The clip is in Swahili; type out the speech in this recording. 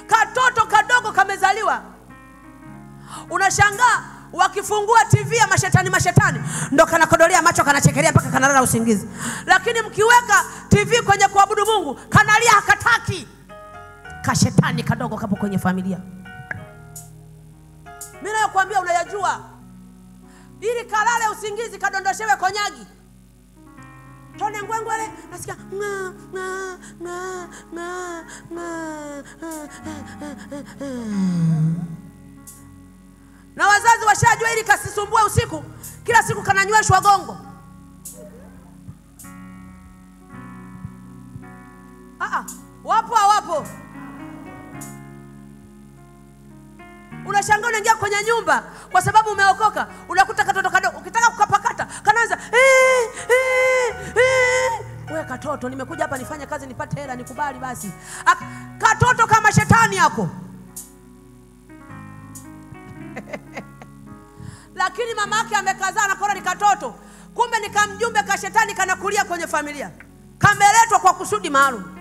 Katoto kadogo kamezaliwa, unashangaa wakifungua TV ya mashetani ndo kanakodolea macho, kanachekelea mpaka kanalala usingizi. Lakini mkiweka TV kwenye kuabudu Mungu, kanalia hakataki. Kashetani kadogo kapo kwenye familia. Mimi nakwambia unayajua. Ili kalale usingizi, kadondoshewe konyagi. Tone ngwengwele nasikia na wazazi washajua ili kasisumbue usiku, kila siku kananyweshwa gongo. Wapo. Unashangaa unaingia kwenye nyumba kwa sababu umeokoka, unakuta katoto kadogo, ukitaka kukapakata kanaanza wewe katoto, nimekuja hapa nifanye kazi nipate hela, nikubali basi. Katoto kama shetani yako. Lakini mama yake amekazaa na kona ni katoto, kumbe ni kamjumbe ka shetani kanakulia kwenye familia. Kameletwa kwa kusudi maalum.